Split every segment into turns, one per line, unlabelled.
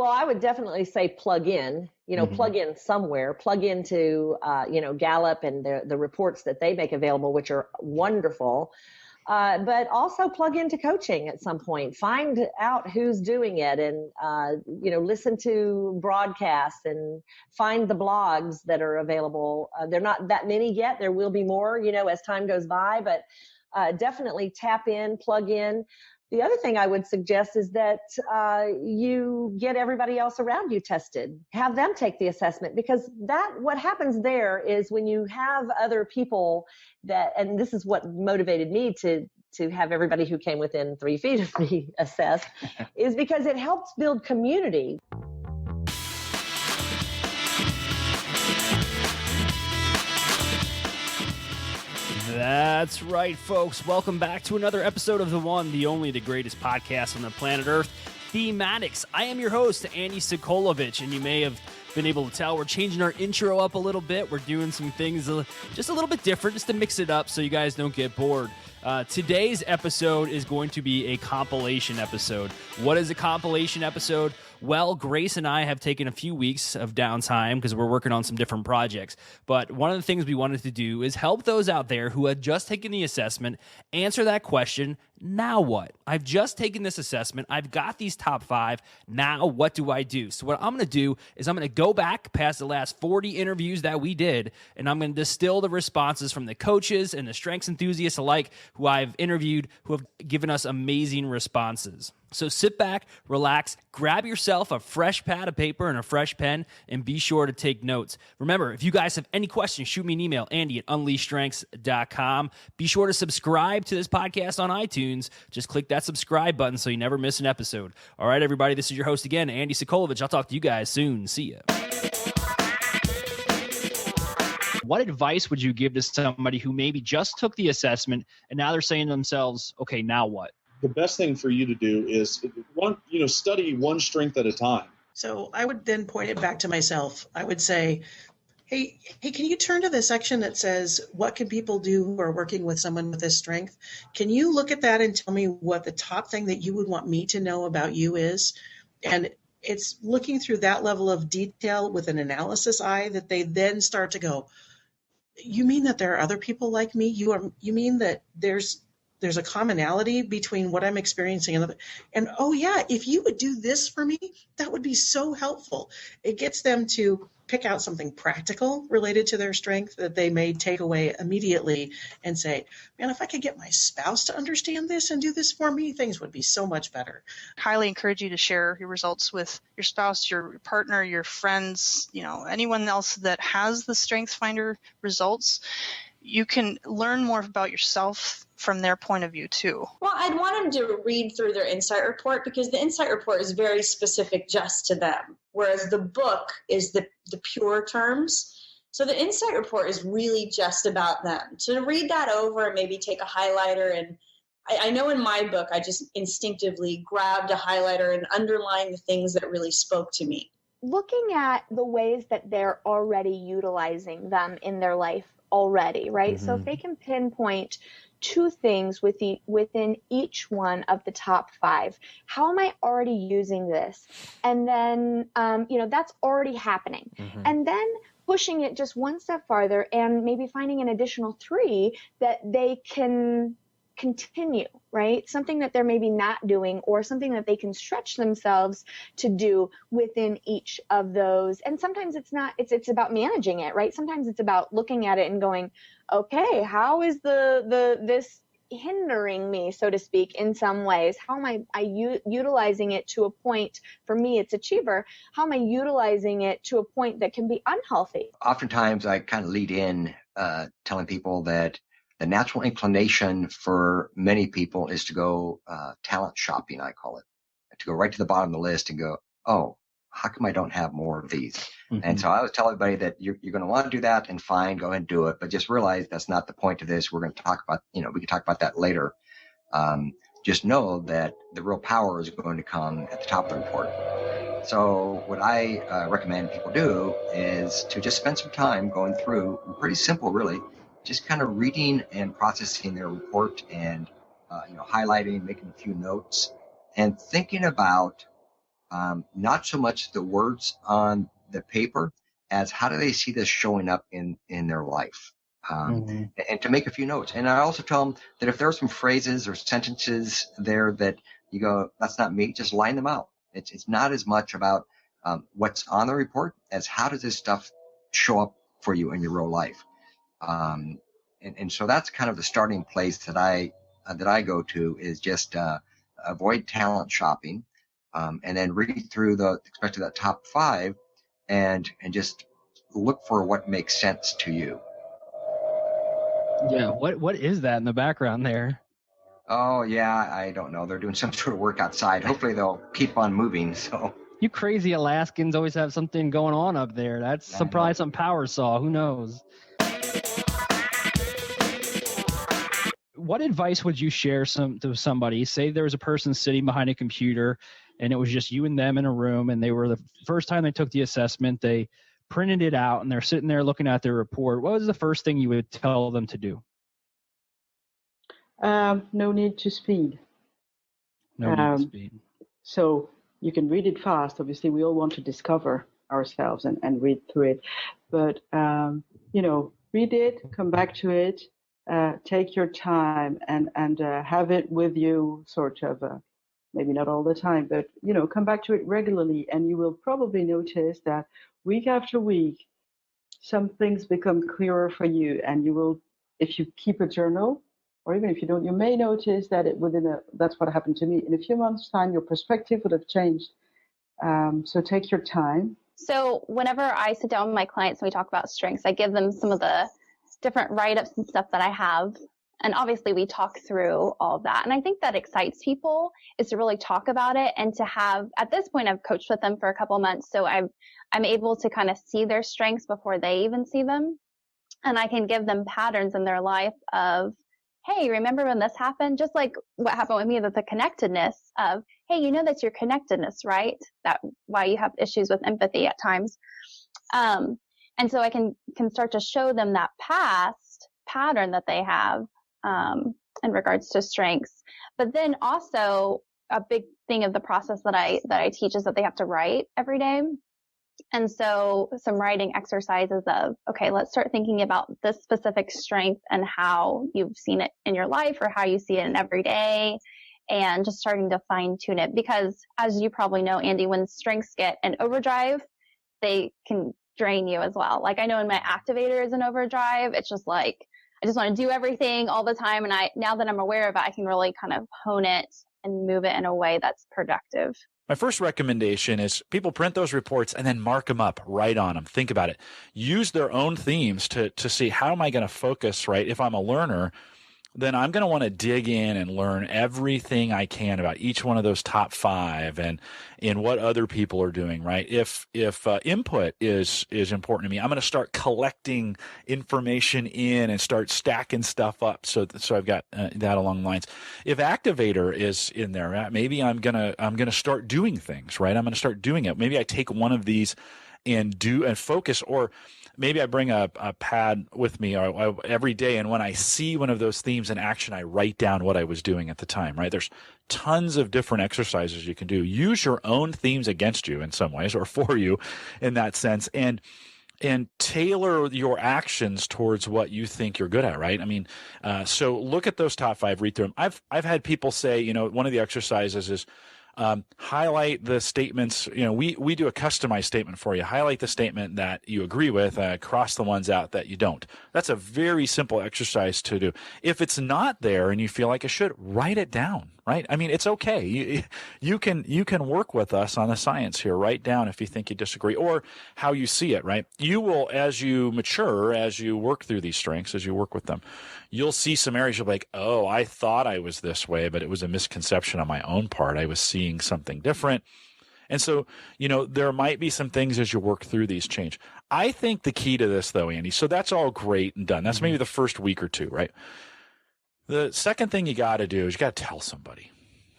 Well, I would definitely say plug in, plug in somewhere, plug into, Gallup and the reports that they make available, which are wonderful. But also plug into coaching at some point. Find out who's doing it and, listen to broadcasts and find the blogs that are available. They're not that many yet. There will be more, as time goes by, but definitely tap in, plug in. The other thing I would suggest is that you get everybody else around you tested. Have them take the assessment, because what happens there is when you have other people and this is what motivated me to have everybody who came within 3 feet of me assessed, is because it helps build community.
That's right, folks. Welcome back to another episode of the one, the only, the greatest podcast on the planet Earth, THEME-ADDICTS. I am your host, Andy Sokolovic, and you may have been able to tell we're changing our intro up a little bit. We're doing some things just a little bit different, just to mix it up so you guys don't get bored. Today's episode is going to be a compilation episode. What is a compilation episode? Well, Grace and I have taken a few weeks of downtime because we're working on some different projects. But one of the things we wanted to do is help those out there who had just taken the assessment answer that question, now what? I've just taken this assessment. I've got these top 5. Now what do I do? So what I'm going to do is I'm going to go back past the last 40 interviews that we did, and I'm going to distill the responses from the coaches and the strengths enthusiasts alike who I've interviewed, who have given us amazing responses. So sit back, relax, grab yourself a fresh pad of paper and a fresh pen, and be sure to take notes. Remember, if you guys have any questions, shoot me an email, andy@unleashstrengths.com. Be sure to subscribe to this podcast on iTunes. Just click that subscribe button so you never miss an episode. All right, everybody, this is your host again, Andy Sokolovic. I'll talk to you guys soon. See ya. What advice would you give to somebody who maybe just took the assessment and now they're saying to themselves, okay, now what?
The best thing for you to do is study one strength at a time.
So I would then point it back to myself. I would say, hey, can you turn to the section that says, what can people do who are working with someone with this strength? Can you look at that and tell me what the top thing that you would want me to know about you is? And it's looking through that level of detail with an analysis eye that they then start to go, you mean that there are other people like me? You mean that there's a commonality between what I'm experiencing and oh yeah, if you would do this for me, that would be so helpful. It gets them to pick out something practical related to their strength that they may take away immediately and say, man, if I could get my spouse to understand this and do this for me, things would be so much better.
Highly encourage you to share your results with your spouse, your partner, your friends, anyone else that has the StrengthsFinder results. You can learn more about yourself from their point of view too.
Well, I'd want them to read through their insight report, because the insight report is very specific just to them, whereas the book is the pure terms. So the insight report is really just about them. So to read that over and maybe take a highlighter, and I know in my book, I just instinctively grabbed a highlighter and underlined the things that really spoke to me.
Looking at the ways that they're already utilizing them in their life already, right? Mm-hmm. So if they can pinpoint 2 things within each one of the top 5, how am I already using this? And then, that's already happening. Mm-hmm. And then pushing it just one step farther and maybe finding an additional 3 that they can continue, right? Something that they're maybe not doing, or something that they can stretch themselves to do within each of those. And sometimes it's about managing it, right? Sometimes it's about looking at it and going, okay, how is this hindering me, so to speak, in some ways? How am I utilizing it to a point? For me, it's achiever. How am I utilizing it to a point that can be unhealthy?
Oftentimes I kind of lead in telling people that the natural inclination for many people is to go talent shopping, I call it, to go right to the bottom of the list and go, oh, how come I don't have more of these? Mm-hmm. And so I always tell everybody that you're going to want to do that, and fine, go ahead and do it. But just realize that's not the point of this. We're going to talk about, we can talk about that later. Just know that the real power is going to come at the top of the report. So what I recommend people do is to just spend some time going through, pretty simple, really, just kind of reading and processing their report and, highlighting, making a few notes, and thinking about not so much the words on the paper as how do they see this showing up in their life. And to make a few notes. And I also tell them that if there are some phrases or sentences there that you go, that's not me, just line them out. It's not as much about what's on the report as how does this stuff show up for you in your real life. And so that's kind of the starting place that I go to is just avoid talent shopping, and then read through especially that top 5 and just look for what makes sense to you.
Yeah. What is that in the background there?
Oh, yeah, I don't know. They're doing some sort of work outside. Hopefully they'll keep on moving. So
You crazy Alaskans always have something going on up there. That's probably some power saw. Who knows? What advice would you share to somebody? Say there was a person sitting behind a computer and it was just you and them in a room, and they were the first time they took the assessment, they printed it out, and they're sitting there looking at their report. What was the first thing you would tell them to do?
No need to speed.
No need to speed.
So you can read it fast. Obviously, we all want to discover ourselves and read through it. But, read it, come back to it, take your time and have it with you sort of, maybe not all the time, but, come back to it regularly. And you will probably notice that week after week, some things become clearer for you. And you will, if you keep a journal, or even if you don't, you may notice that that's what happened to me. In a few months' time, your perspective would have changed. So take your time.
So whenever I sit down with my clients and we talk about strengths, I give them some of the different write-ups and stuff that I have. And obviously we talk through all of that. And I think that excites people is to really talk about it and to have, at this point, I've coached with them for a couple of months. So I'm able to kind of see their strengths before they even see them. And I can give them patterns in their life of, hey, remember when this happened? Just like what happened with me with the connectedness of, hey, that's your connectedness, right? That's why you have issues with empathy at times. And so I can start to show them that past pattern that they have in regards to strengths. But then also a big thing of the process that I teach is that they have to write every day. And so some writing exercises of, okay, let's start thinking about this specific strength and how you've seen it in your life or how you see it in every day, and just starting to fine tune it. Because as you probably know, Andy, when strengths get in overdrive, they can drain you as well. Like I know when my activator is in overdrive, it's just like, I just want to do everything all the time. And now that I'm aware of it, I can really kind of hone it and move it in a way that's productive.
My first recommendation is people print those reports and then mark them up, write on them, think about it. Use their own themes to see how am I going to focus, right? If I'm a learner, then I'm going to want to dig in and learn everything I can about each one of those top 5 and what other people are doing, right? If input is important to me, I'm going to start collecting information in and start stacking stuff up. So I've got that along the lines. If activator is in there, maybe I'm going to start doing things, right? I'm going to start doing it. Maybe I take one of these and focus, or maybe I bring a pad with me every day, and when I see one of those themes in action, I write down what I was doing at the time, right? There's tons of different exercises you can do. Use your own themes against you in some ways, or for you in that sense, and tailor your actions towards what you think you're good at, right? I mean, so look at those top 5, read through them. I've had people say, one of the exercises is, highlight the statements. We do a customized statement for you. Highlight the statement that you agree with, cross the ones out that you don't. That's a very simple exercise to do. If it's not there and you feel like it should, write it down, right? I mean, it's okay. You can work with us on the science here. Write down if you think you disagree or how you see it, right? You will, as you mature, as you work through these strengths, as you work with them, you'll see some areas you'll be like, oh, I thought I was this way, but it was a misconception on my own part. I was seeing something different. And so, there might be some things as you work through these change. I think the key to this, though, Andy, so that's all great and done. That's maybe the first week or two, right? The second thing you got to do is you got to tell somebody,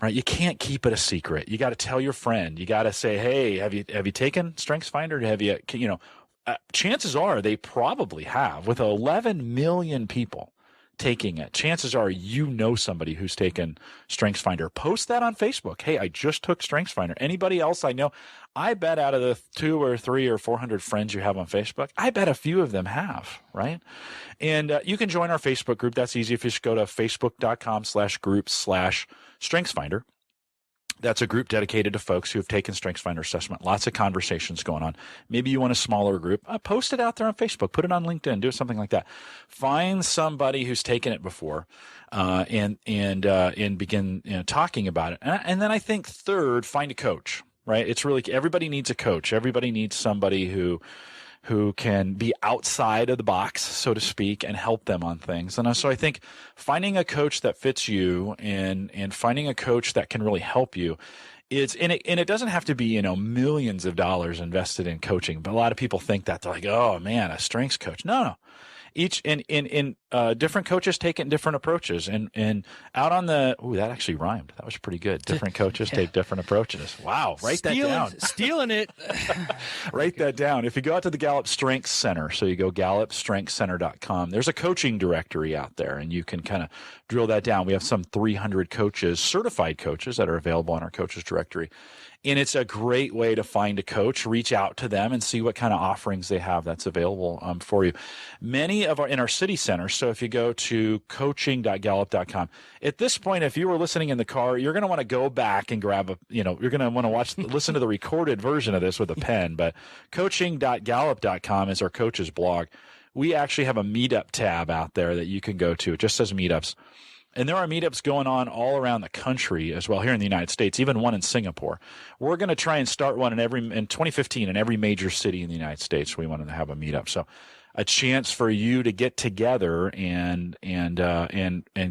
right? You can't keep it a secret. You got to tell your friend. You got to say, hey, have you taken StrengthsFinder? Have you, chances are they probably have. With 11 million people taking it. Chances are you know somebody who's taken StrengthsFinder. Post that on Facebook. Hey, I just took StrengthsFinder. Anybody else I know? I bet out of the 2 or 3 or 400 friends you have on Facebook, I bet a few of them have, right? And you can join our Facebook group. That's easy if you just go to facebook.com/groups/StrengthsFinder. That's a group dedicated to folks who have taken StrengthsFinder assessment. Lots of conversations going on. Maybe you want a smaller group. Post it out there on Facebook. Put it on LinkedIn. Do something like that. Find somebody who's taken it before, and begin talking about it. And then I think third, find a coach. Right? It's really everybody needs a coach. Everybody needs somebody who can be outside of the box, so to speak, and help them on things. And so I think finding a coach that fits you and finding a coach that can really help you is, and it doesn't have to be, millions of dollars invested in coaching, but a lot of people think that. They're like, oh man, a strengths coach. No. Each different coaches take it in different approaches, and out on the that actually rhymed. That was pretty good. Different coaches take different approaches. Wow, write that down.
Stealing it.
Write that down. If you go out to the Gallup Strengths Center, so you go gallupstrengthscenter.com, there's a coaching directory out there, and you can kind of drill that down. We have some 300 coaches, certified coaches, that are available on our coaches directory. And it's a great way to find a coach, reach out to them, and see what kind of offerings they have that's available for you. Many of in our city centers, so if you go to coaching.gallup.com, at this point, if you were listening in the car, you're going to want to go back and grab you're going to want to listen to the recorded version of this with a pen. But coaching.gallup.com is our coach's blog. We actually have a meetup tab out there that you can go to. It just says meetups. And there are meetups going on all around the country as well, here in the United States, even one in Singapore. We're going to try and start one in 2015 in every major city in the United States. We want to have a meetup. So a chance for you to get together and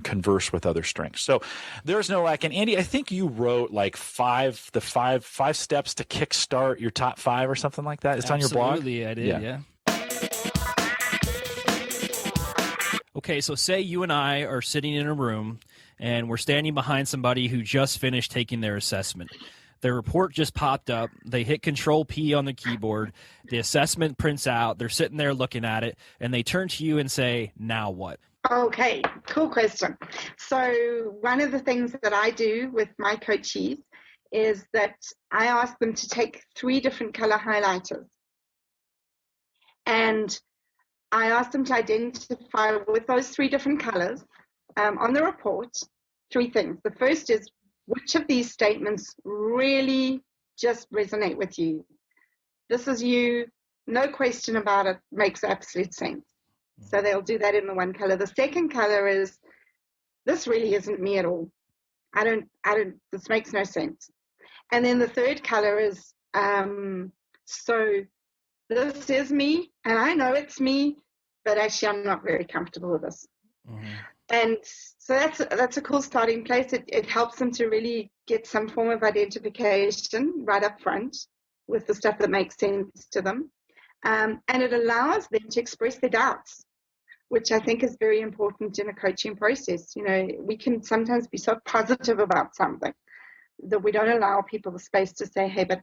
converse with other strengths. So there's no lack. And Andy, I think you wrote like five steps to kickstart your top 5 or something like that. It's
Absolutely,
on your blog?
Absolutely, I did, yeah. Okay, so say you and I are sitting in a room and we're standing behind somebody who just finished taking their assessment. Their report just popped up. They hit Control-P on the keyboard. The assessment prints out. They're sitting there looking at it, and they turn to you and say, now what?
Okay, cool question. So one of the things that I do with my coachees is that I ask them to take 3 different color highlighters. And I asked them to identify with those 3 different colors on the report 3 things. The first is, which of these statements really just resonate with you? This is you, no question about it, makes absolute sense. So they'll do that in the 1 color. The second color is, this really isn't me at all. This makes no sense. And then the third color is, so this is me, and I know it's me, but actually I'm not very comfortable with this. Mm-hmm. And so that's a cool starting place. It helps them to really get some form of identification right up front with the stuff that makes sense to them. And it allows them to express their doubts, which I think is very important in a coaching process. We can sometimes be so positive about something that we don't allow people the space to say, hey, but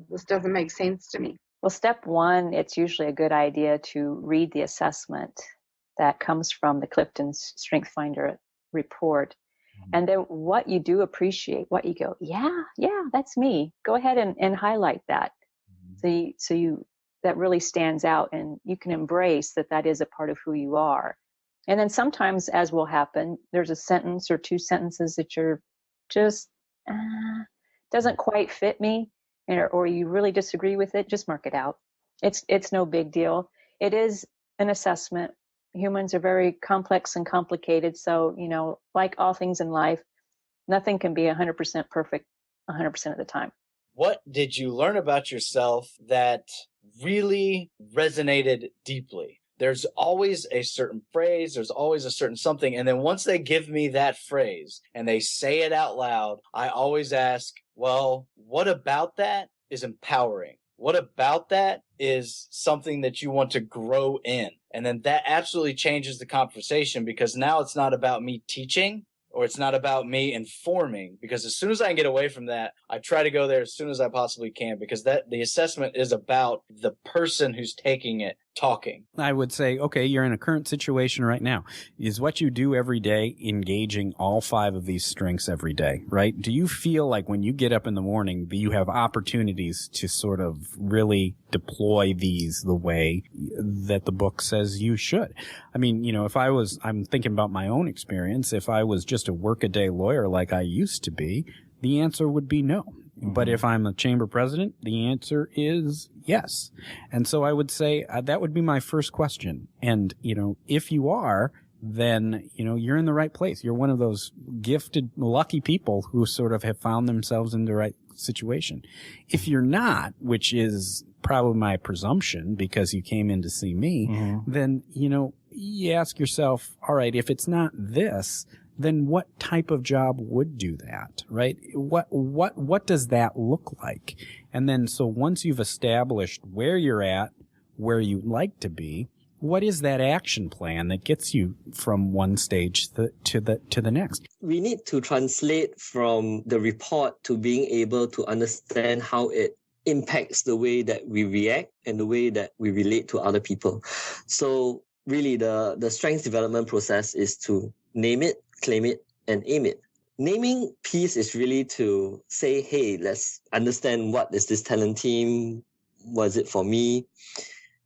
this doesn't make sense to me.
Well, step 1, it's usually a good idea to read the assessment that comes from the Clifton StrengthsFinder report. Mm-hmm. And then what you do appreciate, what you go, yeah, that's me. Go ahead and highlight that. Mm-hmm. So you that really stands out, and you can embrace that is a part of who you are. And then sometimes, as will happen, there's a sentence or 2 sentences that you're just, doesn't quite fit me, or you really disagree with it, just mark it out. It's no big deal. It is an assessment. Humans are very complex and complicated. So, like all things in life, nothing can be 100% perfect 100% of the time.
What did you learn about yourself that really resonated deeply? There's always a certain phrase, there's always a certain something. And then once they give me that phrase and they say it out loud, I always ask, well, what about that is empowering? What about that is something that you want to grow in? And then that absolutely changes the conversation, because now it's not about me teaching, or it's not about me informing, because as soon as I can get away from that, I try to go there as soon as I possibly can, because the assessment is about the person who's taking it talking.
I would say, okay, you're in a current situation right now. Is what you do every day engaging all 5 of these strengths every day, right? Do you feel like when you get up in the morning that you have opportunities to sort of really deploy these the way that the book says you should? I mean, I'm thinking about my own experience. If I was just a workaday lawyer like I used to be, the answer would be no. But if I'm a chamber president, the answer is yes. And so I would say that would be my first question. And, if you are, then, you're in the right place. You're one of those gifted, lucky people who sort of have found themselves in the right situation. If you're not, which is probably my presumption because you came in to see me, then, you ask yourself, all right, if it's not this, then what type of job would do that, right? What does that look like? And then, so once you've established where you're at, where you'd like to be, what is that action plan that gets you from one stage to the next?
We need to translate from the report to being able to understand how it impacts the way that we react and the way that we relate to other people. So really the strengths development process is to name it, claim it, and aim it. Naming piece is really to say, hey, let's understand what is this talent team? Was it for me?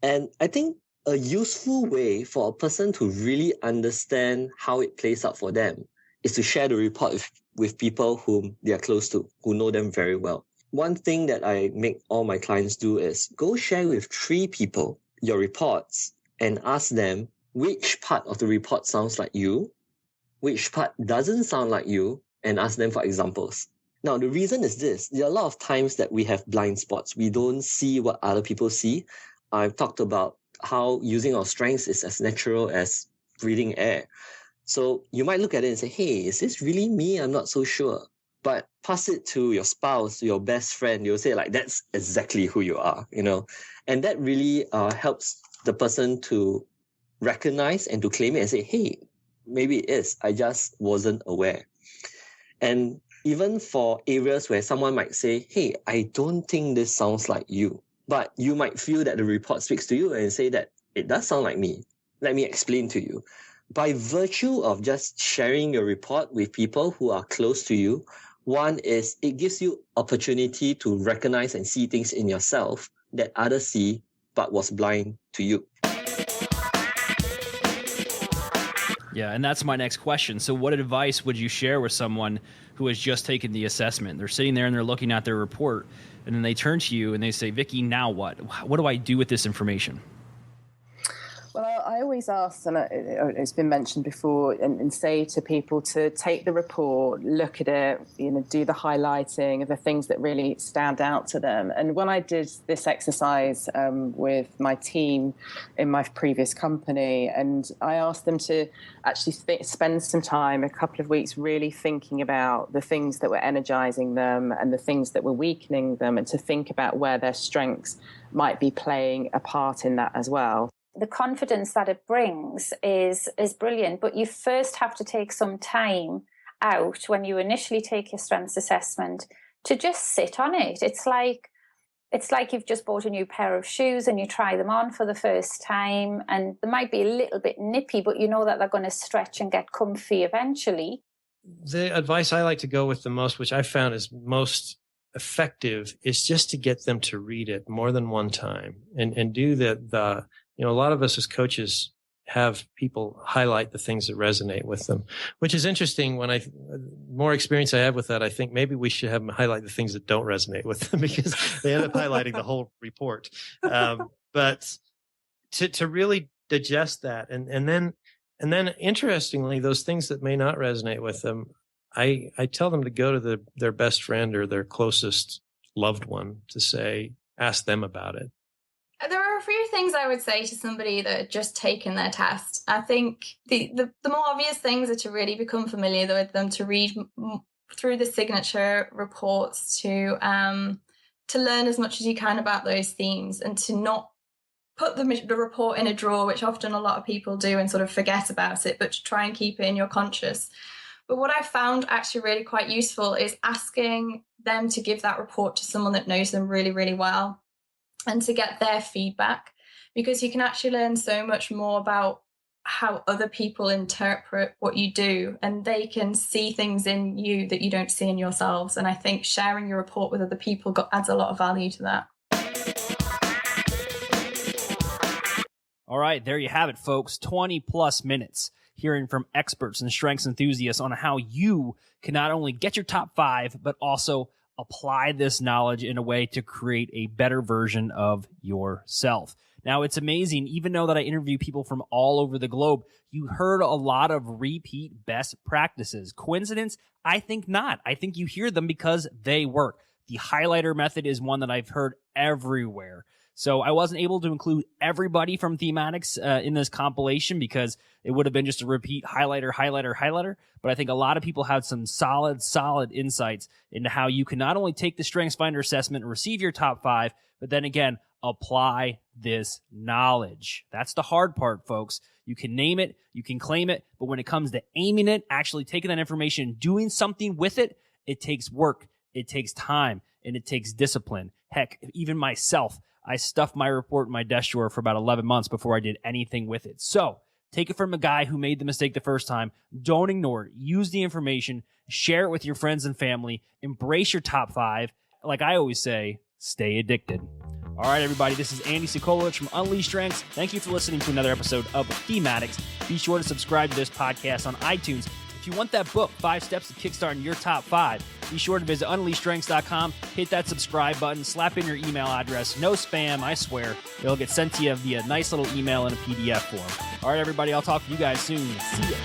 And I think a useful way for a person to really understand how it plays out for them is to share the report with people whom they are close to, who know them very well. One thing that I make all my clients do is go share with 3 people your reports and ask them which part of the report sounds like you, which part doesn't sound like you, and ask them for examples. Now, the reason is this. There are a lot of times that we have blind spots. We don't see what other people see. I've talked about how using our strengths is as natural as breathing air. So you might look at it and say, hey, is this really me? I'm not so sure. But pass it to your spouse, your best friend. You'll say, like, that's exactly who you are, And that really helps the person to recognize and to claim it and say, hey, maybe it is. I just wasn't aware. And even for areas where someone might say, hey, I don't think this sounds like you, but you might feel that the report speaks to you and say that it does sound like me. Let me explain to you. By virtue of just sharing your report with people who are close to you, one is it gives you opportunity to recognize and see things in yourself that others see but was blind to you.
Yeah, and that's my next question. So what advice would you share with someone who has just taken the assessment? They're sitting there and they're looking at their report, and then they turn to you and they say, Vicky, now what? What do I do with this information?
Well, I always ask, and it's been mentioned before, and say to people to take the report, look at it, do the highlighting of the things that really stand out to them. And when I did this exercise with my team in my previous company, and I asked them to actually spend some time, a couple of weeks, really thinking about the things that were energizing them and the things that were weakening them, and to think about where their strengths might be playing a part in that as well.
The confidence that it brings is brilliant, but you first have to take some time out when you initially take your strengths assessment to just sit on it. It's like you've just bought a new pair of shoes and you try them on for the first time, and they might be a little bit nippy, but you know that they're going to stretch and get comfy eventually.
The advice I like to go with the most, which I found is most effective, is just to get them to read it more than one time and do the a lot of us as coaches have people highlight the things that resonate with them, which is interesting. When more experience I have with that, I think maybe we should have them highlight the things that don't resonate with them, because they end up highlighting the whole report. But to really digest that, and then interestingly, those things that may not resonate with them, I tell them to go to their best friend or their closest loved one to ask them about it.
There are a few things I would say to somebody that had just taken their test. I think the more obvious things are to really become familiar with them, to read through the signature reports, to learn as much as you can about those themes, and to not put the report in a drawer, which often a lot of people do and sort of forget about it, but to try and keep it in your conscious. But what I found actually really quite useful is asking them to give that report to someone that knows them really, really well, and to get their feedback, because you can actually learn so much more about how other people interpret what you do, and they can see things in you that you don't see in yourselves. And I think sharing your report with other people adds a lot of value to that.
All right, there you have it, folks. 20 plus minutes hearing from experts and strengths enthusiasts on how you can not only get your top 5, but also apply this knowledge in a way to create a better version of yourself. Now, it's amazing, even though that I interview people from all over the globe, you heard a lot of repeat best practices. Coincidence? I think not. I think you hear them because they work. The highlighter method is one that I've heard everywhere. So I wasn't able to include everybody from THEME-ADDICTS in this compilation because it would have been just a repeat highlighter. But I think a lot of people had some solid insights into how you can not only take the StrengthsFinder assessment and receive your top 5, but then again, apply this knowledge. That's the hard part, folks. You can name it, you can claim it, but when it comes to aiming it, actually taking that information, doing something with it, it takes work, it takes time, and it takes discipline. Heck, even myself, I stuffed my report in my desk drawer for about 11 months before I did anything with it. So take it from a guy who made the mistake the first time. Don't ignore it. Use the information. Share it with your friends and family. Embrace your top 5. Like I always say, stay addicted. All right, everybody, this is Andy Sokolovich from Unleashed Strengths. Thank you for listening to another episode of THEME-ADDICTS. Be sure to subscribe to this podcast on iTunes. If you want that book, 5 Steps to Kickstarting Your Top 5, be sure to visit unleashedstrengths.com, hit that subscribe button, slap in your email address. No spam, I swear. It'll get sent to you via a nice little email in a PDF form. All right, everybody, I'll talk to you guys soon. See ya.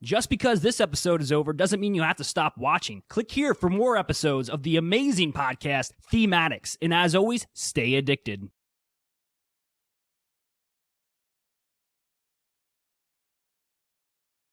Just because this episode is over doesn't mean you have to stop watching. Click here for more episodes of the amazing podcast, THEME-ADDICTS. And as always, stay addicted.